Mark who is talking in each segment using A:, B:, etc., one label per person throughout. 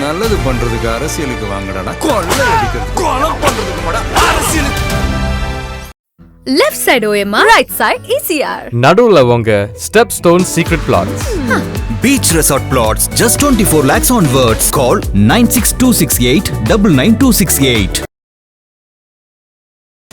A: நல்லது பண்றதுக்கு அரசியலுக்கு வாங்கடா, கொள்ளை அடிக்கிறது கொலை பண்றதுக்கு மாடா அரசியலுக்கு.
B: Left side OMR, right side ECR.
C: நடுவுல உங்க step stone secret plots.
D: Beach Resort Plots, just 24 lakhs onwards. Call 96268 99268.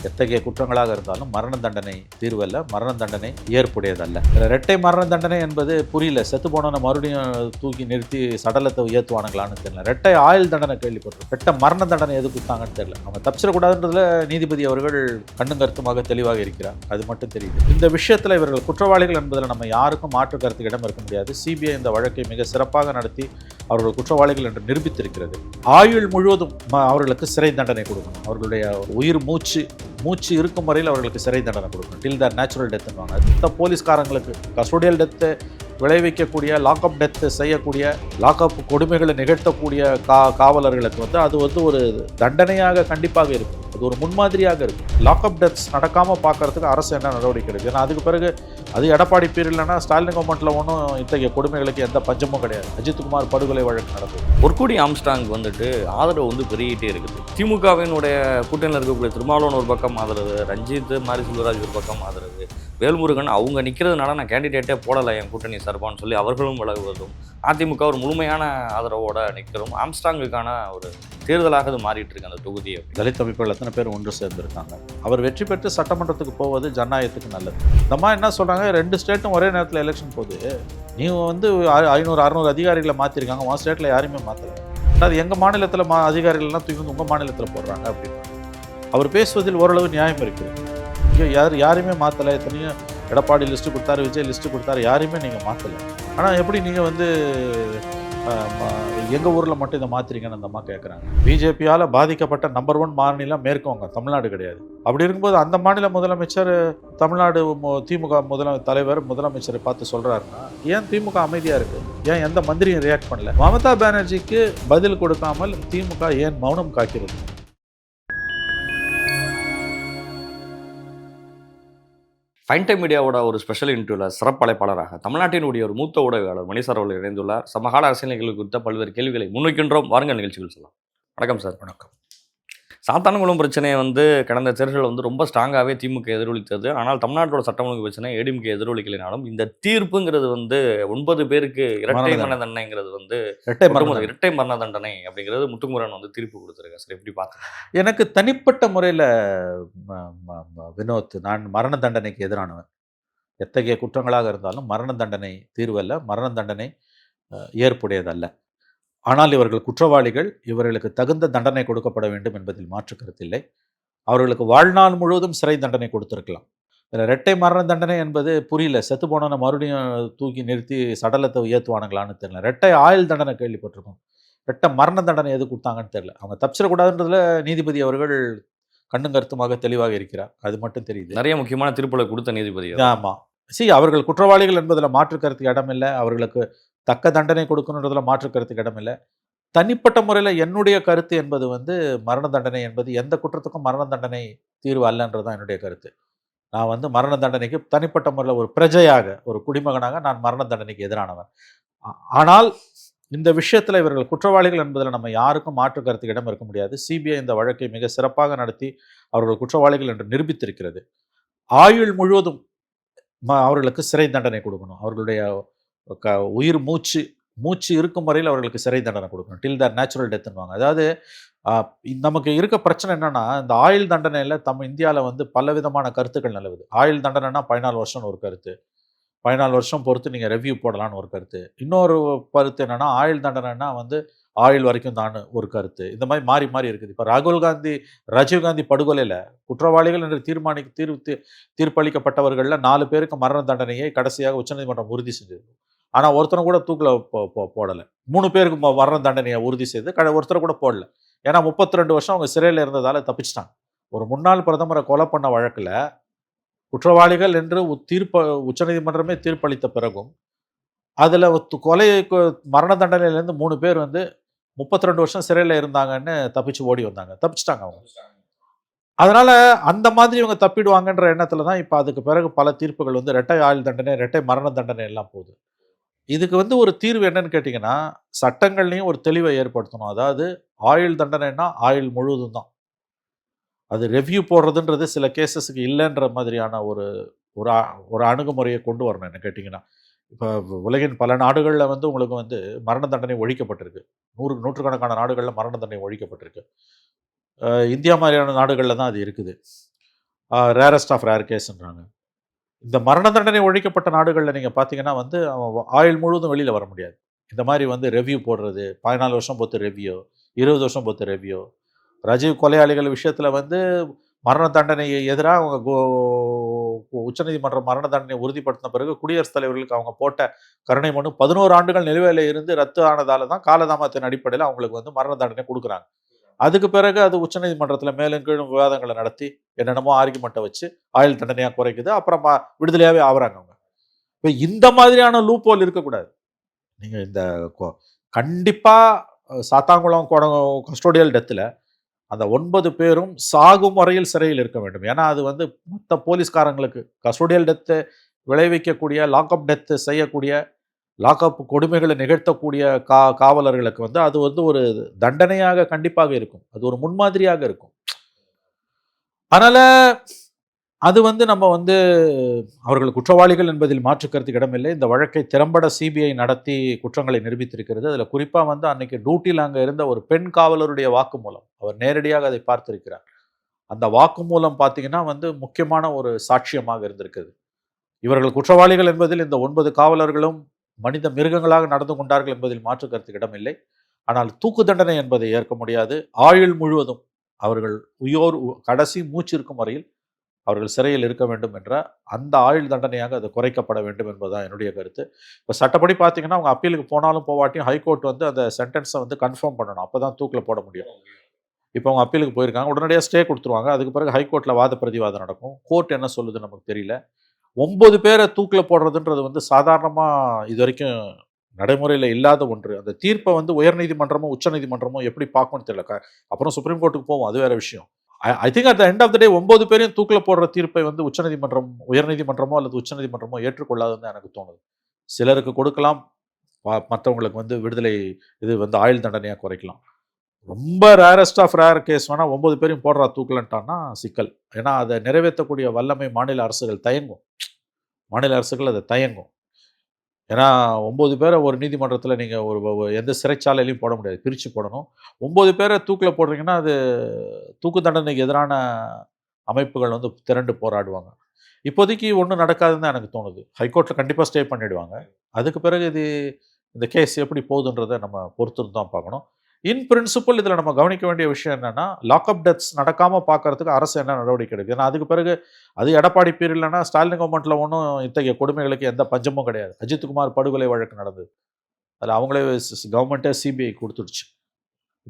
E: எத்தகைய குற்றங்களாக இருந்தாலும் மரண தண்டனை தீர்வல்ல, மரண தண்டனை ஏற்புடையதல்ல. இரட்டை மரண தண்டனை என்பது புரியல. செத்து போனவனை மறுபடியும் தூக்கி நிறுத்தி சடலத்தை ஏற்றுவானுங்களான்னு தெரியல. இரட்டை ஆயுள் தண்டனை கேள்விப்பட்டிருக்கோம். ரெட்டை மரண தண்டனை எது கொடுத்தாங்கன்னு தெரியல. அவங்க தப்பிச்சிடக்கூடாதுன்றதுல நீதிபதி அவர்கள் கண்ணும் கருத்துமாக தெளிவாக இருக்கிறார். அது மட்டும் தெரியுது. இந்த விஷயத்தில் இவர்கள் குற்றவாளிகள் என்பதில் நம்ம யாருக்கும் மாற்று கருத்து இடம் இருக்க முடியாது. சிபிஐ இந்த வழக்கை மிக சிறப்பாக நடத்தி அவர்கள் குற்றவாளிகள் என்று நிரூபித்திருக்கிறது. ஆயுள் முழுவதும் அவர்களுக்கு சிறை தண்டனை கொடுக்கணும். அவர்களுடைய உயிர் மூச்சு இருக்கும் வரையில் அவர்களுக்கு சிறை தண்டனை கொடுக்கணும். டில் த நேச்சுரல் டெத்துன்னு. இந்த போலீஸ்காரங்களுக்கு கஸ்டோடியல் டெத்து விளைவிக்கக்கூடிய, லாக்அப் டெத்து செய்யக்கூடிய, லாக்அப் கொடுமைகளை நிகழ்த்தக்கூடிய காவலர்களுக்கு அது ஒரு தண்டனையாக கண்டிப்பாக இருக்கும். அது ஒரு முன்மாதிரியாக இருக்கும். லாக்அப் டெத்ஸ் நடக்காமல் பார்க்கறதுக்கு அரசு என்ன நடவடிக்கை எடுக்குது? ஏன்னா அதுக்கு பிறகு அது எடப்பாடி பீரியட்லன்னா ஸ்டாலின் கவர்மெண்ட்டில் ஒன்றும் இத்தகைய கொடுமைகளுக்கு எந்த பஞ்சமும் கிடையாது. அஜித்குமார் படுகொலை வழக்கு நடந்தது.
F: பொற்கொடி ஆம்ஸ்டாங் ஆதரவு பெருகிட்டே இருக்குது. திமுகவினுடைய கூட்டணியில் இருக்கக்கூடிய திருமாவளவன் ஒரு பக்கம் ஆதரவு, ரஞ்சித் மாரி செல்வராஜ் ஒரு பக்கம் ஆதரவு, வேல்முருகன் அவங்க நிற்கிறதுனால நான் கேண்டிடேட்டே போடலை என் கூட்டணி சார்பான்னு சொல்லி அவர்களும் விலகுவதும், அதிமுக ஒரு முழுமையான ஆதரவோட நிற்கிறோம். ஆம்ஸ்டாங்குக்கான ஒரு தேர்தலாக அது மாறிட்டு இருக்கு அந்த தொகுதியை.
E: தலித் அமைப்புகள் எத்தனை பேர் ஒன்று சேர்ந்துருக்காங்க. அவர் வெற்றி பெற்று சட்டமன்றத்துக்கு போவது ஜனநாயகத்துக்கு நல்லது. இந்த என்ன சொல்கிறாங்க, 2 ஸ்டேட்டும் ஒரே நேரத்தில் எலெக்ஷன் போகுது. நீ 500-600 அதிகாரிகளை மாற்றிருக்காங்க, உன் ஸ்டேட்டில் யாரையுமே மாற்றலை. அது எங்கள் மாநிலத்தில் அதிகாரிகள்லாம் தூக்கி உங்கள் மாநிலத்தில் போடுறாங்க அப்படின்னு அவர் பேசுவதில் ஓரளவு நியாயம் இருக்குது. இங்கே யாரையுமே மாற்றலை. எத்தனையும் எடப்பாடி லிஸ்ட்டு கொடுத்தாரு, விஜய் லிஸ்ட்டு கொடுத்தாரு, யாரையுமே நீங்கள் மாற்றலை. ஆனால் எப்படி நீங்கள் எங்கள் ஊரில் மட்டும் இதை மாற்றிருங்கன்னு அந்த அம்மா கேட்குறாங்க. பிஜேபியால் பாதிக்கப்பட்ட நம்பர் 1 மாநிலம் மேற்கு வங்கம், தமிழ்நாடு கிடையாது. அப்படி இருக்கும்போது அந்த மாநில முதலமைச்சர் தமிழ்நாடு திமுக முதலமைச்சரை பார்த்து சொல்கிறாருன்னா ஏன் திமுக அமைதியாக இருக்குது? ஏன் எந்த மந்திரியும் ரியாக்ட் பண்ணல? மமதா பானர்ஜிக்கு பதில் கொடுக்காமல் திமுக ஏன் மௌனம் காக்கிறது?
F: ஃபைன் டைம் மீடியாவோட ஒரு ஸ்பெஷல் இன்டர்வியூவில் சிறப்பழைப்பாளராக தமிழ்நாட்டினுடைய ஒரு மூத்த ஊடகவாளர் மணிசார் அவர்கள் இணைந்துள்ளார். சமகால அரசியல் நிகழ்வு குறித்த பல்வேறு கேள்விகளை முன்வைக்கின்றோம். வாருங்கள் நிகழ்ச்சிகள் சொல்லலாம். வணக்கம் சார்.
E: வணக்கம்.
F: சாத்தான்குளம் பிரச்சனையை கடந்த தேர்தல் ரொம்ப ஸ்ட்ராங்காகவே திமுக எதிரொலித்தது. ஆனால் தமிழ்நாட்டோட சட்டம் ஒழுங்கு பிரச்சனை ஏடிஎம்கே எதிரொலிக்கலைனாலும் இந்த தீர்ப்புங்கிறது 9 பேருக்கு இரட்டை மரண தண்டனைங்கிறது இரட்டை மரண தண்டனை அப்படிங்கிறது முத்துக்குமரன் தீர்ப்பு கொடுத்துருக்காரு. சார் எப்படி பார்த்து?
E: எனக்கு தனிப்பட்ட முறையில் வினோத், நான் மரண தண்டனைக்கு எதிரானவன். எத்தகைய குற்றங்களாக இருந்தாலும் மரண தண்டனை தீர்வல்ல, மரண தண்டனை ஏற்புடையதல்ல. ஆனால் இவர்கள் குற்றவாளிகள், இவர்களுக்கு தகுந்த தண்டனை கொடுக்கப்பட வேண்டும் என்பதில் மாற்று கருத்தில்லை. அவர்களுக்கு வாழ்நாள் முழுவதும் சிறை தண்டனை கொடுத்துருக்கலாம். இரட்டை மரண தண்டனை என்பது புரியல. செத்து போனவனை மறுபடியும் தூக்கி நிறுத்தி சடலத்தை ஏற்றுவானுங்களான்னு தெரியல. இரட்டை ஆயுள் தண்டனை கேள்விப்பட்டிருக்கோம். இரட்டை மரண தண்டனை எது கொடுத்தாங்கன்னு தெரியல. அவங்க தப்பிச்சிடக்கூடாதுன்றதுல நீதிபதி அவர்கள் கண்ணும் கருத்துமாக தெளிவாக இருக்கிறார். அது மட்டும் தெரியுது.
F: நிறைய முக்கியமான தீர்ப்புகளை கொடுத்த நீதிபதி.
E: ஆமாம். அவர்கள் குற்றவாளிகள் என்பதில் மாற்று கருத்துக்கு இடமில்லை. அவர்களுக்கு தக்க தண்டனை கொடுக்கணுன்றதுல மாற்று கருத்துக்கு இடமில்லை. தனிப்பட்ட முறையில் என்னுடைய கருத்து என்பது மரண தண்டனை என்பது எந்த குற்றத்துக்கும் மரண தண்டனை தீர்வு அல்லன்றது தான் என்னுடைய கருத்து. நான் மரண தண்டனைக்கு தனிப்பட்ட முறையில் ஒரு பிரஜையாக, ஒரு குடிமகனாக நான் மரண தண்டனைக்கு எதிரானவன். ஆனால் இந்த விஷயத்தில் இவர்கள் குற்றவாளிகள் என்பதில் நம்ம யாருக்கும் மாற்று கருத்துக்கு இடம் இருக்க முடியாது. சிபிஐ இந்த வழக்கை மிக சிறப்பாக நடத்தி அவர்கள் குற்றவாளிகள் என்று நிரூபித்திருக்கிறது. ஆயுள் முழுவதும் அவர்களுக்கு சிறை தண்டனை கொடுக்கணும். அவர்களுடைய உயிர் மூச்சு இருக்கும் வரையில் அவர்களுக்கு சிறை தண்டனை கொடுக்கணும். டில் த நேச்சுரல் டெத்துன்னு. அதாவது நமக்கு இருக்க பிரச்சனை என்னன்னா, இந்த ஆயுள் தண்டனையில் இந்தியாவில் பல விதமான கருத்துக்கள் நிலவுது. ஆயுள் தண்டனைனா 14 வருஷம்னு ஒரு கருத்து, 14 வருஷம் பொறுத்து நீங்கள் ரெவ்யூ போடலான்னு ஒரு கருத்து. இன்னொரு கருத்து என்னென்னா, ஆயுள் தண்டனைனா ஆயுள் வரைக்கும் தான் ஒரு கருத்து. இந்த மாதிரி மாறி மாறி இருக்குது. இப்போ ராஜீவ்காந்தி படுகொலையில் குற்றவாளிகள் என்று தீர்ப்பளிக்கப்பட்டவர்களில் 4 பேருக்கு மரண தண்டனையை கடைசியாக உச்சநீதிமன்றம் உறுதி செஞ்சது. ஆனால் ஒருத்தனை கூட தூக்கில் போடலை. 3 பேருக்கு மரண தண்டனையை உறுதி செய்து ஒருத்தரை கூட போடலை. ஏன்னா 32 வருஷம் அவங்க சிறையில் இருந்ததால் தப்பிச்சிட்டாங்க. ஒரு முன்னாள் பிரதமரை கொலை பண்ண வழக்கில் குற்றவாளிகள் என்று உச்சநீதிமன்றமே தீர்ப்பளித்த பிறகும் அதில் மரண தண்டனையிலேருந்து 3 பேர் 32 வருஷம் சிறையில் இருந்தாங்கன்னு தப்பிச்சிட்டாங்க அவங்க. அதனால் அந்த மாதிரி இவங்க தப்பிடுவாங்கன்ற எண்ணத்தில் தான் இப்போ அதுக்கு பிறகு பல தீர்ப்புகள் இரட்டை ஆயுள் தண்டனை, இரட்டை மரண தண்டனை எல்லாம் போகுது. இதுக்கு வந்து ஒரு தீர்வு என்னன்னு கேட்டிங்கன்னா, சட்டங்கள்லையும் ஒரு தெளிவை ஏற்படுத்தணும். அதாவது ஆயுள் தண்டனைன்னா ஆயுள் முழுவதும் தான். அது ரெவ்யூ போடுறதுன்றது சில கேசஸுக்கு இல்லைன்ற மாதிரியான ஒரு ஒரு ஒரு அணுகுமுறையை கொண்டு வரணும் என்ன கேட்டிங்கன்னா. இப்போ உலகின் பல நாடுகளில் வந்து உங்களுக்கு வந்து மரண தண்டனை ஒழிக்கப்பட்டிருக்கு. நூற்றுக்கணக்கான நாடுகளில் மரண தண்டனை ஒழிக்கப்பட்டிருக்கு. இந்தியா மாதிரியான நாடுகளில் தான் அது இருக்குது. ரேரஸ்ட் ஆஃப் ரேர் கேஸ்ன்றாங்க. இந்த மரண தண்டனை ஒழிக்கப்பட்ட நாடுகளில் நீங்கள் பார்த்தீங்கன்னா வந்து அவன் ஆயுள் முழுவதும் வெளியில் வர முடியாது. இந்த மாதிரி வந்து ரெவ்யூ போடுறது, 14 வருஷம் பொறுத்து ரெவ்யூ, 20 வருஷம் பொறுத்து ரெவ்யூ. ரஜீவ் கொலையாளிகள் விஷயத்தில் வந்து மரண தண்டனையை எதிராக அவங்க உச்சநீதிமன்றம் மரண தண்டனை உறுதிப்படுத்தின பிறகு குடியரசுத் தலைவர்களுக்கு அவங்க போட்ட கருணை மனு 11 ஆண்டுகள் நிலுவையில் இருந்து ரத்து ஆனதால தான் காலதாமத்தின் அடிப்படையில் அவங்களுக்கு வந்து மரண தண்டனை கொடுக்குறாங்க. அதுக்கு பிறகு அது உச்சநீதிமன்றத்தில் மேலும் கீழும் விவாதங்களை நடத்தி என்னென்னமோ ஆர்குமெண்ட்டை வச்சு ஆயுள் தண்டனையாக குறைக்குது. அப்புறம் விடுதலையாகவே ஆகுறாங்க அவங்க. இப்போ இந்த மாதிரியான லூப் ஹோல் இருக்கக்கூடாது. நீங்கள் இந்த கண்டிப்பாக சாத்தாங்குளம் கஸ்டோடியல் டெத்தில் அந்த 9 பேரும் சாகும் வரையில் சிறையில் இருக்க வேண்டும். ஏன்னா அது வந்து மற்ற போலீஸ்காரங்களுக்கு கஸ்டோடியல் டெத்து விளைவிக்கக்கூடிய லாக்அப் டெத்து செய்யக்கூடிய லாக்அப் கொடுமைகளை நிகழ்த்தக்கூடிய காவலர்களுக்கு வந்து அது வந்து ஒரு தண்டனையாக கண்டிப்பாக இருக்கும். அது ஒரு முன்மாதிரியாக இருக்கும். அதனால் அது வந்து நம்ம வந்து அவர்கள் குற்றவாளிகள் என்பதில் மாற்றுக்கருத்துக்கு இடமில்லை. இந்த வழக்கை திறம்பட சிபிஐ நடத்தி குற்றங்களை நிரூபித்திருக்கிறது. அதில் குறிப்பாக வந்து அன்னைக்கு டியூட்டியில் அங்கே இருந்த ஒரு பெண் காவலருடைய வாக்குமூலம், அவர் நேரடியாக அதை பார்த்திருக்கிறார். அந்த வாக்குமூலம் பார்த்தீங்கன்னா வந்து முக்கியமான ஒரு சாட்சியமாக இருந்திருக்கிறது. இவர்கள் குற்றவாளிகள் என்பதில் இந்த 9 காவலர்களும் மனித மிருகங்களாக நடந்து கொண்டார்கள் என்பதில் மாற்றுக்கருத்துக்கு இடமில்லை. ஆனால் தூக்கு தண்டனை என்பதை ஏற்க முடியாது. ஆயுள் முழுவதும் அவர்கள் கடைசி மூச்சு இருக்கும் வரையில் அவர்கள் சிறையில் இருக்க வேண்டும் என்ற அந்த ஆயுள் தண்டனையாக அது குறைக்கப்பட வேண்டும் என்பதுதான் என்னுடைய கருத்து. இப்போ சட்டப்படி பார்த்தீங்கன்னா அவங்க அப்பீலுக்கு போனாலும் போவாட்டியும் ஹைகோர்ட் வந்து அந்த சென்டென்ஸை வந்து கன்ஃபார்ம் பண்ணணும். அப்போ தான் தூக்கில் போட முடியும். இப்போ அவங்க அப்பீலுக்கு போயிருக்காங்க, உடனடியாக ஸ்டே கொடுத்துருவாங்க. அதுக்கு பிறகு ஹைகோர்ட்டில் வாத பிரதிவாதம் நடக்கும். கோர்ட் என்ன சொல்லுது நமக்கு தெரியல. 9 பேரை தூக்கில் போடுறதுன்றது வந்து சாதாரணமாக இது வரைக்கும் நடைமுறையில் இல்லாத ஒன்று. அந்த தீர்ப்பை வந்து உயர்நீதிமன்றமும் உச்சநீதிமன்றமும் எப்படி பார்க்கணும்னு தெரியல. அப்புறம் சுப்ரீம் கோர்ட்டுக்கு போவோம், அது வேற விஷயம். I think at the end of the day 9 பேரையும் தூக்கில் போடுற தீர்ப்பை வந்து உச்சநீதிமன்றம் உயர்நீதிமன்றமோ அல்லது உச்சநீதிமன்றமோ ஏற்றுக்கொள்ளாதுன்னு எனக்கு தோணுது. சிலருக்கு கொடுக்கலாம், மற்றவங்களுக்கு வந்து விடுதலை இது வந்து ஆயுள் தண்டனையாக குறைக்கலாம். ரொம்ப ரேரஸ்ட் ஆஃப் ரேர் கேஸ் வேணால் 9 பேரையும் போடுறா தூக்கலன்ட்டான்னா சிக்கல். ஏன்னா அதை நிறைவேற்றக்கூடிய வல்லமை மாநில அரசுகள் தயங்கும். மாநில அரசுகள் அதை தயங்கும். ஏன்னா 9 பேரை ஒரு நீதிமன்றத்தில் நீங்கள் ஒரு எந்த சிறைச்சாலையிலையும் போட முடியாது, பிரித்து போடணும். 9 பேரை தூக்கில் போடுறீங்கன்னா அது தூக்கு தண்டனைக்கு எதிரான அமைப்புகள் வந்து திரண்டு போராடுவாங்க. இப்போதைக்கு ஒன்றும் நடக்காதுன்னு தான் எனக்கு தோணுது. ஹைகோர்ட்டில் கண்டிப்பாக ஸ்டே பண்ணிவிடுவாங்க. அதுக்கு பிறகு இந்த கேஸ் எப்படி போகுதுன்றதை நம்ம பொறுத்து தான் பார்க்கணும். இன் பிரின்சிபல் இதில் நம்ம கவனிக்க வேண்டிய விஷயம் என்னென்னா, லாக்அப் டெத்ஸ் நடக்காமல் பார்க்கறதுக்கு அரசு என்ன நடவடிக்கை எடுக்குது. ஏன்னா அதுக்கு பிறகு அது எடப்பாடி பேர் இல்லைன்னா ஸ்டாலின் கவர்மெண்ட்டில் ஒன்றும் இத்தகைய கொடுமைகளுக்கு எந்த பஞ்சமும் கிடையாது. அஜித்குமார் படுகொலை வழக்கு நடந்தது, அதில் அவங்களே கவர்மெண்ட்டே சிபிஐ கொடுத்துடுச்சு.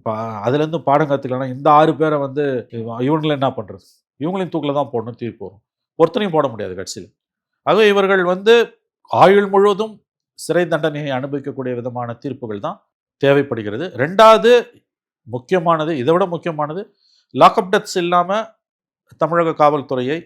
E: இப்போ அதுலேருந்து பாடம் கற்றுக்கலாம். இந்த 6 பேரை வந்து இவங்களும் என்ன பண்ணுறது, இவங்களையும் தூக்கில் தான் போடணும், தீர்ப்பு வரும். ஒருத்தனையும் போட முடியாது கட்சியில். ஆகவே இவர்கள் வந்து ஆயுள் முழுவதும் சிறை தண்டனையை அனுபவிக்கக்கூடிய விதமான தீர்ப்புகள் தான் தேவைப்படுகிறது. 2வது முக்கியமானது, இதை விட முக்கியமானது, லாக்அப் டெத்ஸ் இல்லாமல் தமிழக காவல்துறையை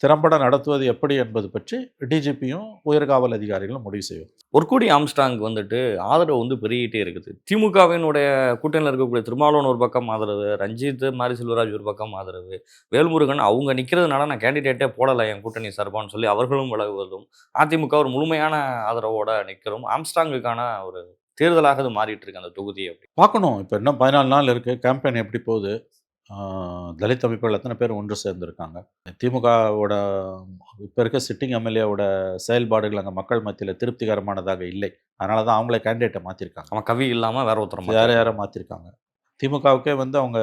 E: திறம்பட நடத்துவது எப்படி என்பது பற்றி டிஜிபியும் உயர்காவல் அதிகாரிகளும் முடிவு செய்வது.
F: பொற்கொடி ஆம்ஸ்ட்ராங் வந்துட்டு ஆதரவு வந்து பெருகிட்டே இருக்குது. திமுகவினுடைய கூட்டணியில் இருக்கக்கூடிய திருமாவளவன் ஒரு பக்கம் ஆதரவு, ரஞ்சித் மாரி செல்வராஜ் ஒரு பக்கம் ஆதரவு, வேல்முருகன் அவங்க நிற்கிறதுனால நான் கேண்டிடேட்டே போடலை என் கூட்டணி சார்பான்னு சொல்லி அவர்களும் விலகுவதும், அதிமுக ஒரு முழுமையான ஆதரவோட நிற்கிறோம். ஆம்ஸ்ட்ராங்குக்கான ஒரு தேர்தலாக அது மாறிட்டு இருக்கு அந்த தொகுதியை. அப்படி பார்க்கணும்.
E: இப்போ இன்னும் 14 நாள் இருக்குது. கேம்பெயின் எப்படி போகுது, தலித் அமைப்புகள் எத்தனை பேர் ஒன்று சேர்ந்துருக்காங்க, திமுகவோட இப்போ இருக்க சிட்டிங் எம்எல்ஏவோட செயல்பாடுகள் அங்கே மக்கள் மத்தியில் திருப்திகரமானதாக இல்லை. அதனால தான் அவங்களே கேண்டிடேட்டை மாற்றிருக்காங்க.
F: அவன் கவி இல்லாமல் வேற ஒருத்தர்
E: யாரை மாற்றிருக்காங்க. திமுகவுக்கே வந்து அவங்க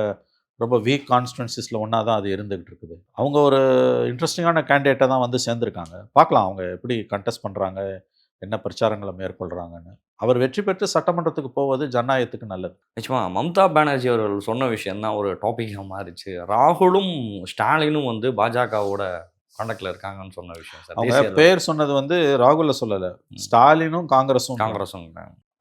E: ரொம்ப வீக் கான்ஸ்டிடுவன்சிஸில் ஒன்றா தான் அது இருந்துகிட்டு இருக்குது. அவங்க ஒரு இன்ட்ரெஸ்டிங்கான கேண்டிடேட்டை தான் வந்து சேர்ந்துருக்காங்க. பார்க்கலாம் அவங்க எப்படி கண்டெஸ்ட் பண்ணுறாங்க, என்ன பிரச்சாரங்களை மேற்கொள்கிறாங்கன்னு. அவர் வெற்றி பெற்று சட்டமன்றத்துக்கு போவது ஜனநாயகத்துக்கு நல்லது.
F: நிச்சயமாக மம்தா பானர்ஜி அவர்கள் சொன்ன விஷயம் தான் ஒரு டாப்பிக்காக மாறிச்சு. ராகுலும் ஸ்டாலினும் வந்து பாஜகவோட கான்டாக்டில் இருக்காங்கன்னு சொன்ன விஷயம் சார்.
E: அவங்க பேர் சொன்னது வந்து ராகுல சொல்லலை, ஸ்டாலினும் காங்கிரஸும்.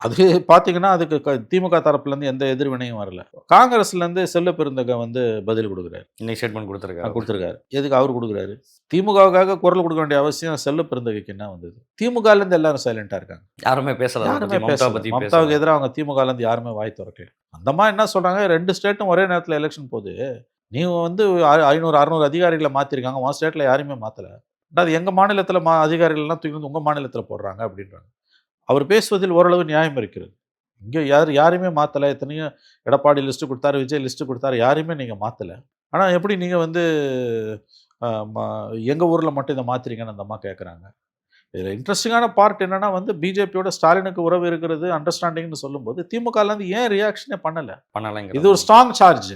E: அது பார்த்தீங்கன்னா அதுக்கு திமுக தரப்புலேருந்து எந்த எதிர்வினையும் வரல. காங்கிரஸ்லேருந்து செல்ல பெருந்தகை வந்து பதில் கொடுக்குறாரு,
F: இன்னைக்கு ஸ்டேட்மெண்ட் கொடுத்துருக்காரு.
E: கொடுத்துருக்காரு. எதுக்கு அவர் கொடுக்குறாரு? திமுகவுக்காக குரல் கொடுக்க வேண்டிய அவசியம் செல்ல பெருந்தகைக்கு என்ன வந்தது? திமுகலேருந்து எல்லாரும் சைலண்டாக இருக்காங்க,
F: யாருமே பேசல.
E: யாருமே
F: மம்தா
E: பேசல.
F: பத்தி
E: மம்தாவுக்கு எதிராக அவங்க திமுகலேருந்து யாருமே வாய் திறக்கல. அந்தமா என்ன சொல்கிறாங்க, 2 ஸ்டேட்டும் ஒரே நேரத்தில் எலெக்ஷன் போகுது, நீ வந்து 500-600 அதிகாரிகளை மாற்றிருக்காங்க, உன் ஸ்டேட்டில் யாருமே மாற்றலை, அது எங்கள் மாநிலத்தில் அதிகாரிகள்லாம் தூக்கி வந்து உங்கள் மாநிலத்தில் போடுறாங்க அப்படின்றாங்க. அவர் பேசுவதில் ஓரளவு நியாயம் இருக்கிறது. இங்கே யாரையுமே மாற்றலை. எத்தனையும் எடப்பாடி லிஸ்ட்டு கொடுத்தாரு, விஜய் லிஸ்ட்டு கொடுத்தாரு, யாரையுமே நீங்கள் மாற்றலை. ஆனால் எப்படி நீங்கள் வந்து எங்கள் ஊரில் மட்டும் இதை மாற்றுறீங்கன்னு அந்த அம்மா கேட்குறாங்க. இதில் இன்ட்ரெஸ்டிங்கான பார்ட் என்னென்னா வந்து பிஜேபியோட ஸ்டாலினுக்கு உறவு இருக்கிறது அண்டர்ஸ்டாண்டிங்னு சொல்லும்போது திமுகலேருந்து ஏன் ரியாக்ஷனே பண்ணலை? இது ஒரு ஸ்ட்ராங் சார்ஜ்.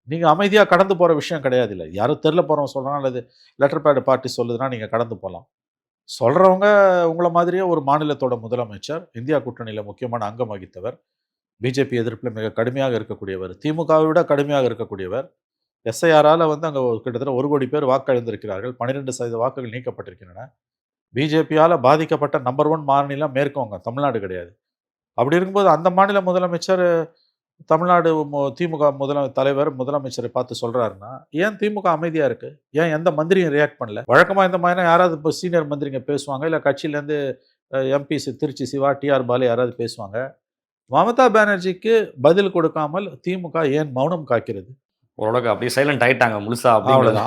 E: நீங்கள் அமைதியாக கடந்து போகிற விஷயம் கிடையாது. இல்லை யாரும் தெரில போகிறவங்க சொல்கிறாங்க, அல்லது லெட்டர் பேட் பார்ட்டி சொல்லுதுன்னா நீங்கள் கடந்து போகலாம். சொல்கிறவங்க உங்களை மாதிரியே ஒரு மாநிலத்தோட முதலமைச்சர், இந்தியா கூட்டணியில் முக்கியமான அங்கம் வகித்தவர், பிஜேபி எதிர்ப்பில் மிக கடுமையாக இருக்கக்கூடியவர், திமுகவை விட கடுமையாக இருக்கக்கூடியவர். எஸ்ஐஆரால் வந்து அங்கே கிட்டத்தட்ட 1 கோடி பேர் வாக்களிந்திருக்கிறார்கள். 12% வாக்குகள் நீக்கப்பட்டிருக்கின்றன. பிஜேபியால் பாதிக்கப்பட்ட நம்பர் 1 மாநிலம் மேற்குவங்க, தமிழ்நாடு கிடையாது. அப்படி இருக்கும்போது அந்த மாநில முதலமைச்சர் தமிழ்நாடு திமுக தலைவர் முதலமைச்சரை பார்த்து சொல்கிறாருன்னா ஏன் திமுக அமைதியாக இருக்குது? ஏன் எந்த மந்திரியும் ரியாக்ட் பண்ணல? வழக்கமாக இந்த மாதிரி யாராவது இப்போ சீனியர் மந்திரிங்க பேசுவாங்க, இல்லை கட்சியிலேருந்து எம்பிஸ் திருச்சி சிவா, டிஆர் பாலு யாராவது பேசுவாங்க. மமதா பானர்ஜிக்கு பதில் கொடுக்காமல் திமுக ஏன் மௌனம் காக்கிறது?
F: ஓரளவுக்கு அப்படியே சைலண்ட் ஆயிட்டாங்க முழுசா.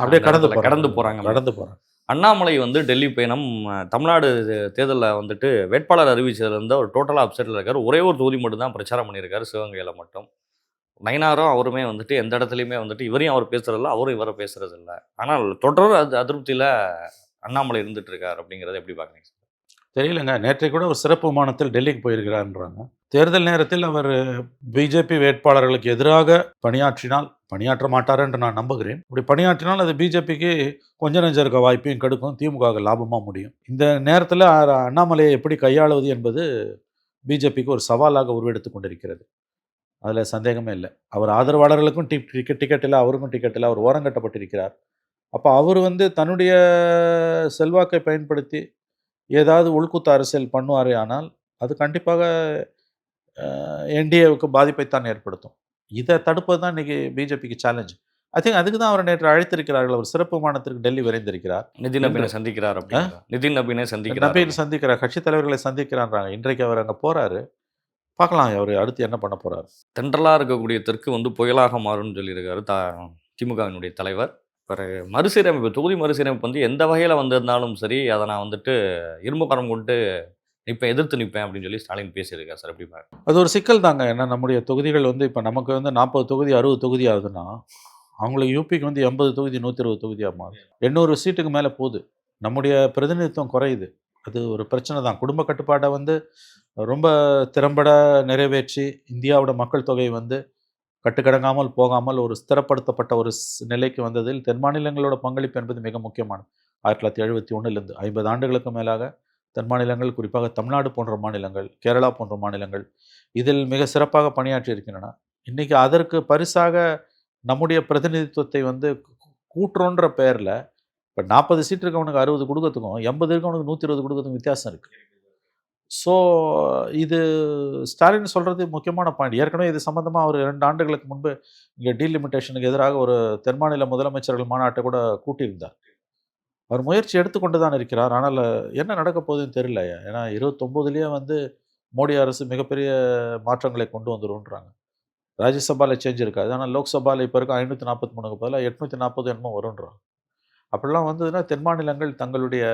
E: அப்படியே கடந்து போகிறாங்க.
F: அண்ணாமலை வந்து டெல்லி பயணம், தமிழ்நாடு தேர்தலில் வந்துட்டு வேட்பாளர் அறிவிச்சதுலேருந்து ஒரு டோட்டலாக அப்செட்டில் இருக்கார். ஒரே ஒரு தொகுதி மட்டும் தான் பிரச்சாரம் பண்ணியிருக்காரு, சிவகங்கையில் மட்டும். நயினாரும் அவருமே வந்துட்டு எந்த இடத்துலையுமே வந்துட்டு இவரையும் அவர் பேசுறதில்ல, அவரும் இவரை பேசுறது இல்லை. ஆனால் தொடர் அதிருப்தியில் அண்ணாமலை இருந்துட்டு இருக்கார். அப்படிங்கிறத எப்படி பார்க்குறீங்க?
E: தெரியலங்க. நேற்றை கூட ஒரு சிறப்பு விமானத்தில் டெல்லிக்கு போயிருக்கிறார்ன்றாங்க. தேர்தல் நேரத்தில் அவர் பிஜேபி வேட்பாளர்களுக்கு எதிராக பணியாற்ற மாட்டார் என்று நான் நம்புகிறேன். இப்படி பணியாற்றினால் அது பிஜேபிக்கு கொஞ்சம் நெஞ்சம் இருக்க வாய்ப்பையும் கெடுக்கும், திமுக லாபமாக முடியும். இந்த நேரத்தில் அண்ணாமலையை எப்படி கையாளுவது என்பது பிஜேபிக்கு ஒரு சவாலாக உருவெடுத்து கொண்டிருக்கிறது. அதில் சந்தேகமே இல்லை. அவர் ஆதரவாளர்களுக்கும் டிக்கெட் இல்லை, அவருக்கும் டிக்கெட் இல்லை, அவர் ஓரங்கட்டப்பட்டிருக்கிறார். அப்போ அவர் வந்து தன்னுடைய செல்வாக்கை பயன்படுத்தி ஏதாவது உள்குத்து அரசியல் பண்ணுவாரே ஆனால் அது கண்டிப்பாக என்டிஏவுக்கு பாதிப்பைத்தான் ஏற்படுத்தும். இதை தடுப்பது தான் இன்றைக்கி பிஜேபிக்கு சேலஞ்ச். ஐ திங்க் அதுக்கு தான் அவர் நேற்று அழைத்திருக்கிறார்கள். அவர் சிறப்பு விமானத்திற்கு டெல்லி விரைந்திருக்கிறார்.
F: நிதின் நபீனை
E: சந்திக்கிறார், கட்சித் தலைவர்களை சந்திக்கிறான்றாங்க. இன்றைக்கு அவர் அங்கே போகிறாரு, பார்க்கலாம் அவர் அடுத்து என்ன பண்ண போகிறார்.
F: தென்றலாக இருக்கக்கூடிய தெற்கு வந்து புயலாக மாறும்னு சொல்லியிருக்காரு திமுகவினுடைய தலைவர். மறுசீரமைப்பு, தொகுதி மறுசீரமைப்பு வந்து எந்த வகையில் வந்திருந்தாலும் சரி, அதை நான் வந்துட்டு இரும்பு கரம் கொண்டு எதிர்த்து நிற்பேன் அப்படின்னு சொல்லி ஸ்டாலின் பேசியிருக்காரு சார். எப்படி பாருங்க?
E: அது ஒரு சிக்கல் தாங்க. ஏன்னா நம்முடைய தொகுதிகள் வந்து இப்போ நமக்கு வந்து 40 தொகுதி 60 தொகுதி ஆகுதுன்னா, அவங்களுக்கு யூபிக்கு வந்து 80 தொகுதி 120 தொகுதியாக மாறும். 800 சீட்டுக்கு மேலே போகுது. நம்முடைய பிரதிநிதித்துவம் குறையுது. அது ஒரு பிரச்சனை தான். குடும்ப கட்டுப்பாட்டை வந்து ரொம்ப திறம்பட நிறைவேற்றி இந்தியாவோட மக்கள் தொகை வந்து கட்டுக்கடங்காமல் போகாமல் ஒரு ஸ்திரப்படுத்தப்பட்ட ஒரு நிலைக்கு வந்ததில் தென் மாநிலங்களோட பங்களிப்பு என்பது மிக முக்கியமானது. 1971 50 ஆண்டுகளுக்கு மேலாக தென் மாநிலங்கள், குறிப்பாக தமிழ்நாடு போன்ற மாநிலங்கள், கேரளா போன்ற மாநிலங்கள் இதில் மிக சிறப்பாக பணியாற்றி இருக்கின்றன. இன்றைக்கி அதற்கு பரிசாக நம்முடைய பிரதிநிதித்துவத்தை வந்து கூட்டுறோன்ற பெயரில் இப்போ 40 சீட் இருக்கவனுக்கு 60 கொடுக்கறதுக்கும் 80 இருக்கவனுக்கு 120 கொடுக்கறதுக்கும் வித்தியாசம் இருக்குது. ஸோ இது ஸ்டாலின் சொல்கிறது முக்கியமான பாயிண்ட். ஏற்கனவே இது சம்மந்தமாக அவர் 2 ஆண்டுகளுக்கு முன்பு இங்கே டீலிமிட்டேஷனுக்கு எதிராக ஒரு தென்மாநில முதலமைச்சர்கள் மாநாட்டை கூட கூட்டியிருந்தார். அவர் முயற்சி எடுத்துக்கொண்டு தான் இருக்கிறார். ஆனால் என்ன நடக்க போகுதுன்னு தெரியல. ஏன்னா 29லேயே வந்து மோடி அரசு மிகப்பெரிய மாற்றங்களை கொண்டு வந்துடும்ன்றாங்க. ராஜ்யசபாவில் சேஞ்ச் இருக்காது, ஆனால் லோக்சபாவில் இப்போ இருக்க 543க்கு பதிலாக 840 என்னமோ வரும்ன்றாங்க. அப்படிலாம் வந்ததுன்னா தென் மாநிலங்கள் தங்களுடைய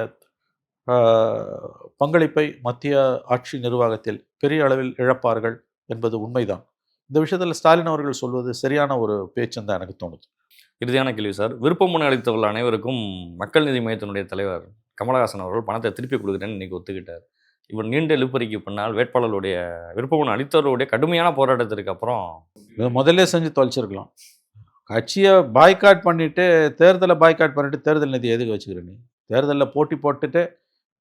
E: பங்களிப்பை மத்திய ஆட்சி நிர்வாகத்தில் பெரிய அளவில் இழப்பார்கள் என்பது உண்மைதான். இந்த விஷயத்தில் ஸ்டாலின் அவர்கள் சொல்வது சரியான ஒரு பேச்சுன்னு தான் எனக்கு தோணுது.
F: இறுதியான கேள்வி சார். விருப்பமனு அளித்தவர்கள் அனைவருக்கும் மக்கள் நீதி மையத்தினுடைய தலைவர் கமலஹாசன் அவர்கள் பணத்தை திருப்பி கொடுக்குறேன்னு இன்றைக்கி ஒத்துக்கிட்டார். இவர் நீண்ட எழுப்பறிக்கை பண்ணால் வேட்பாளருடைய விருப்பமனு அளித்தவருடைய கடுமையான போராட்டத்திற்கு அப்புறம்
E: முதல்ல செஞ்சு தொலைச்சிருக்கலாம். கட்சியை பாய்காட் பண்ணிவிட்டு தேர்தலை பாய்காட் பண்ணிவிட்டு தேர்தல் நிதி எதுக்கு வச்சுக்கிற? நீ தேர்தலில் போட்டி போட்டுட்டு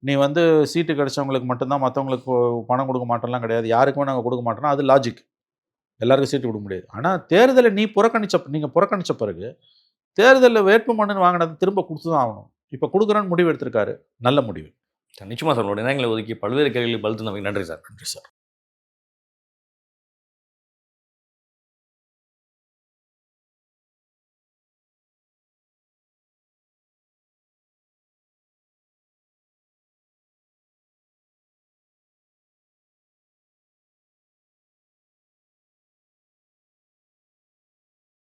E: நீ வந்து சீட்டு கிடைச்சவங்களுக்கு மட்டும்தான், மற்றவங்களுக்கு பணம் கொடுக்க மாட்டோம்லாம் கிடையாது, யாருக்குமே நாங்கள் கொடுக்க மாட்டோம்னா அது லாஜிக். எல்லாருக்கும் சீட்டு கொடுக்க முடியாது. ஆனால் தேர்தலை நீங்கள் புறக்கணித்த பிறகு தேர்தலில் வேட்பு மனுன்னு வாங்கினது திரும்ப கொடுத்து தான் ஆகணும். இப்போ கொடுக்குறேன்னு முடிவு எடுத்திருக்காரு. நல்ல முடிவு.
F: நிச்சயமாக சார். உங்களுடைய நேரங்களை ஒதுக்கி பல்வேறு கேள்விகளை பலத்து நன்றி சார்.
E: நன்றி சார்.